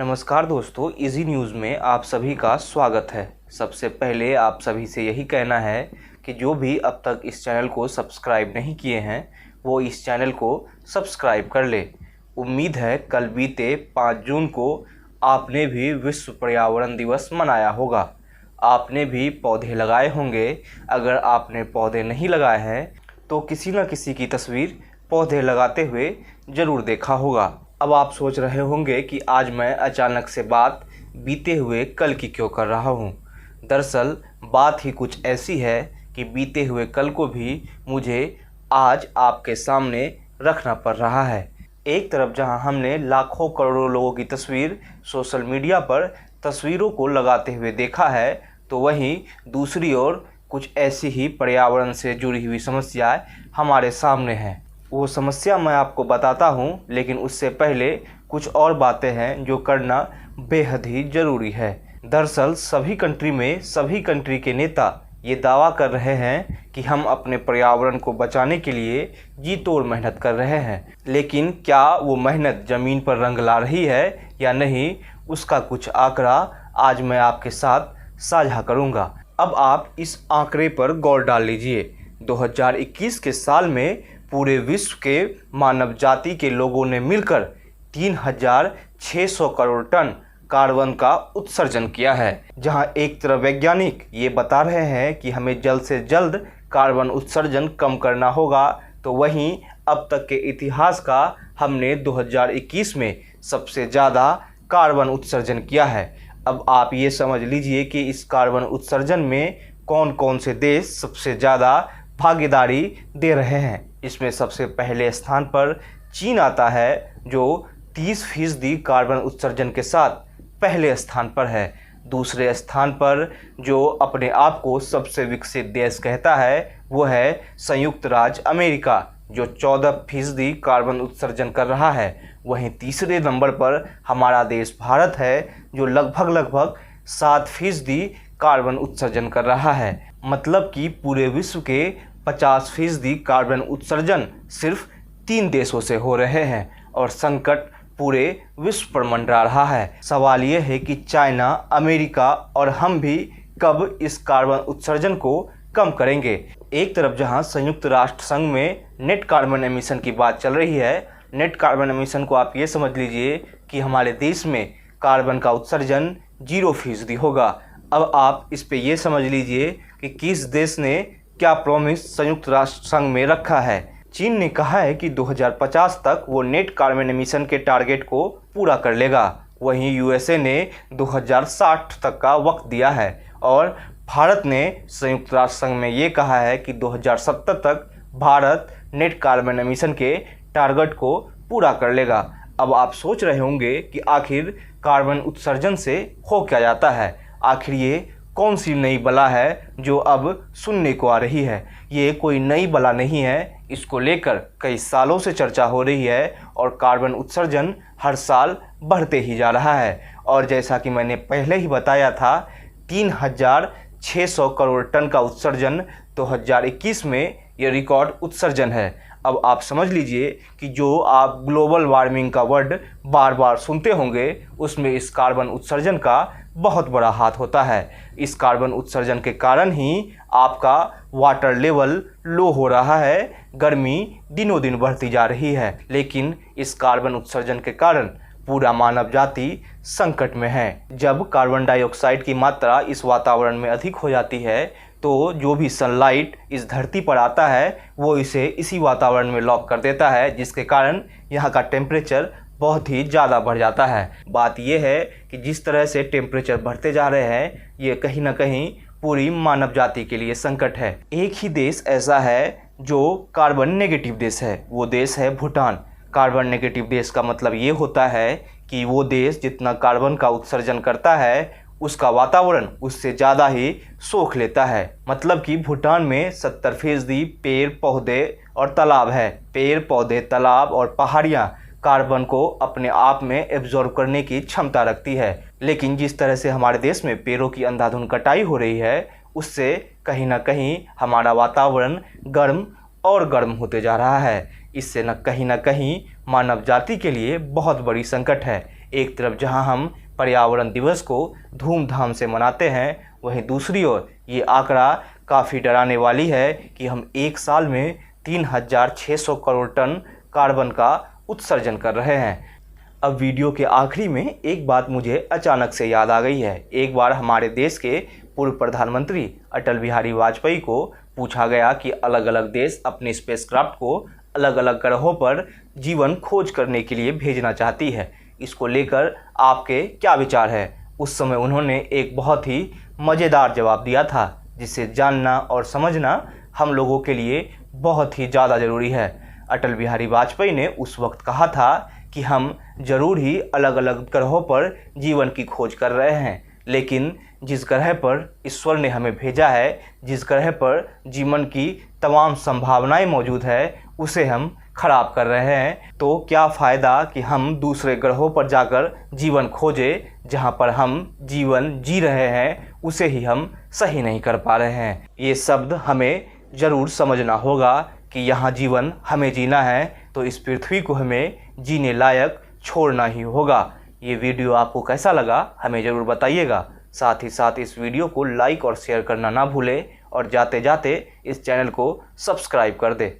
नमस्कार दोस्तों, easy news में आप सभी का स्वागत है। सबसे पहले आप सभी से यही कहना है कि जो भी अब तक इस चैनल को सब्सक्राइब नहीं किए हैं वो इस चैनल को सब्सक्राइब कर ले। उम्मीद है कल बीते 5 जून को आपने भी विश्व पर्यावरण दिवस मनाया होगा। आपने भी पौधे लगाए होंगे। अगर आपने पौधे नहीं लगाए हैं तो किसी न किसी की तस्वीर पौधे लगाते हुए ज़रूर देखा होगा। अब आप सोच रहे होंगे कि आज मैं अचानक से बात बीते हुए कल की क्यों कर रहा हूँ। दरअसल बात ही कुछ ऐसी है कि बीते हुए कल को भी मुझे आज आपके सामने रखना पड़ रहा है। एक तरफ जहाँ हमने लाखों करोड़ों लोगों की तस्वीर सोशल मीडिया पर तस्वीरों को लगाते हुए देखा है, तो वहीं दूसरी ओर कुछ ऐसी ही पर्यावरण से जुड़ी हुई समस्याएं हमारे सामने हैं। वो समस्या मैं आपको बताता हूँ, लेकिन उससे पहले कुछ और बातें हैं जो करना बेहद ही ज़रूरी है। दरअसल सभी कंट्री के नेता ये दावा कर रहे हैं कि हम अपने पर्यावरण को बचाने के लिए जी तोड़ मेहनत कर रहे हैं, लेकिन क्या वो मेहनत ज़मीन पर रंग ला रही है या नहीं, उसका कुछ आंकड़ा आज मैं आपके साथ साझा करूँगा। अब आप इस आंकड़े पर गौर डाल लीजिए। 2021 के साल में पूरे विश्व के मानव जाति के लोगों ने मिलकर 3600 करोड़ टन कार्बन का उत्सर्जन किया है। जहां एक तरफ वैज्ञानिक ये बता रहे हैं कि हमें जल्द से जल्द कार्बन उत्सर्जन कम करना होगा, तो वहीं अब तक के इतिहास का हमने 2021 में सबसे ज़्यादा कार्बन उत्सर्जन किया है। अब आप ये समझ लीजिए कि इस कार्बन उत्सर्जन में कौन कौन से देश सबसे ज़्यादा भागीदारी दे रहे हैं। इसमें सबसे पहले स्थान पर चीन आता है, जो 30% कार्बन उत्सर्जन के साथ पहले स्थान पर है। दूसरे स्थान पर जो अपने आप को सबसे विकसित देश कहता है वो है संयुक्त राज्य अमेरिका, जो 14% कार्बन उत्सर्जन कर रहा है। वहीं तीसरे नंबर पर हमारा देश भारत है, जो लगभग 7% कार्बन उत्सर्जन कर रहा है। मतलब कि पूरे विश्व के 50% कार्बन उत्सर्जन सिर्फ 3 देशों से हो रहे हैं और संकट पूरे विश्व पर मंडरा रहा है। सवाल यह है कि चाइना, अमेरिका और हम भी कब इस कार्बन उत्सर्जन को कम करेंगे। एक तरफ जहां संयुक्त राष्ट्र संघ में नेट कार्बन एमिशन की बात चल रही है, नेट कार्बन एमिशन को आप ये समझ लीजिए कि हमारे देश में कार्बन का उत्सर्जन 0% होगा। अब आप इस पे ये समझ लीजिए कि किस देश ने क्या प्रॉमिस संयुक्त राष्ट्र संघ में रखा है। चीन ने कहा है कि 2050 तक वो नेट कार्बन एमिशन के टारगेट को पूरा कर लेगा। वहीं यूएसए ने 2060 तक का वक्त दिया है और भारत ने संयुक्त राष्ट्र संघ में ये कहा है कि 2070 तक भारत नेट कार्बन एमिशन के टारगेट को पूरा कर लेगा। अब आप सोच रहे होंगे कि आखिर कार्बन उत्सर्जन से हो क्या जाता है, आखिर ये कौन सी नई बला है जो अब सुनने को आ रही है। ये कोई नई बला नहीं है, इसको लेकर कई सालों से चर्चा हो रही है और कार्बन उत्सर्जन हर साल बढ़ते ही जा रहा है। और जैसा कि मैंने पहले ही बताया था, 3600 करोड़ टन का उत्सर्जन 2021 में ये रिकॉर्ड उत्सर्जन है। अब आप समझ लीजिए कि जो आप ग्लोबल वार्मिंग का वर्ड बार बार सुनते होंगे, उसमें इस कार्बन उत्सर्जन का बहुत बड़ा हाथ होता है। इस कार्बन उत्सर्जन के कारण ही आपका वाटर लेवल लो हो रहा है, गर्मी दिनों दिन बढ़ती जा रही है। लेकिन इस कार्बन उत्सर्जन के कारण पूरा मानव जाति संकट में है। जब कार्बन डाइऑक्साइड की मात्रा इस वातावरण में अधिक हो जाती है तो जो भी सनलाइट इस धरती पर आता है वो इसे इसी वातावरण में लॉक कर देता है, जिसके कारण यहाँ का टेम्परेचर बहुत ही ज़्यादा बढ़ जाता है। बात यह है कि जिस तरह से टेम्परेचर बढ़ते जा रहे हैं, ये कहीं ना कहीं पूरी मानव जाति के लिए संकट है। एक ही देश ऐसा है जो कार्बन नेगेटिव देश है, वो देश है भूटान। कार्बन नेगेटिव देश का मतलब ये होता है कि वो देश जितना कार्बन का उत्सर्जन करता है उसका वातावरण उससे ज़्यादा ही सोख लेता है। मतलब कि भूटान में 70% पेड़ पौधे और तालाब है। पेड़ पौधे, तालाब और पहाड़ियाँ कार्बन को अपने आप में एब्जॉर्ब करने की क्षमता रखती है। लेकिन जिस तरह से हमारे देश में पेड़ों की अंधाधुंध कटाई हो रही है, उससे कहीं ना कहीं हमारा वातावरण गर्म और गर्म होते जा रहा है। इससे न कहीं मानव जाति के लिए बहुत बड़ी संकट है। एक तरफ जहां हम पर्यावरण दिवस को धूमधाम से मनाते हैं, वहीं दूसरी ओर ये आंकड़ा काफ़ी डराने वाली है कि हम एक साल में 3,600 करोड़ टन कार्बन का उत्सर्जन कर रहे हैं। अब वीडियो के आखिरी में एक बात मुझे अचानक से याद आ गई है। एक बार हमारे देश के पूर्व प्रधानमंत्री अटल बिहारी वाजपेयी को पूछा गया कि अलग अलग देश अपने स्पेसक्राफ्ट को अलग अलग ग्रहों पर जीवन खोज करने के लिए भेजना चाहती है। इसको लेकर आपके क्या विचार है? उस समय उन्होंने एक बहुत ही मज़ेदार जवाब दिया था, जिसे जानना और समझना हम लोगों के लिए बहुत ही ज़्यादा ज़रूरी है। अटल बिहारी वाजपेयी ने उस वक्त कहा था कि हम ज़रूर ही अलग अलग ग्रहों पर जीवन की खोज कर रहे हैं, लेकिन जिस ग्रह पर ईश्वर ने हमें भेजा है, जिस ग्रह पर जीवन की तमाम संभावनाएं मौजूद है, उसे हम खराब कर रहे हैं। तो क्या फ़ायदा कि हम दूसरे ग्रहों पर जाकर जीवन खोजें, जहां पर हम जीवन जी रहे हैं उसे ही हम सही नहीं कर पा रहे हैं। ये शब्द हमें ज़रूर समझना होगा कि यहाँ जीवन हमें जीना है तो इस पृथ्वी को हमें जीने लायक छोड़ना ही होगा। ये वीडियो आपको कैसा लगा हमें ज़रूर बताइएगा। साथ ही साथ इस वीडियो को लाइक और शेयर करना ना भूलें और जाते जाते इस चैनल को सब्सक्राइब कर दें।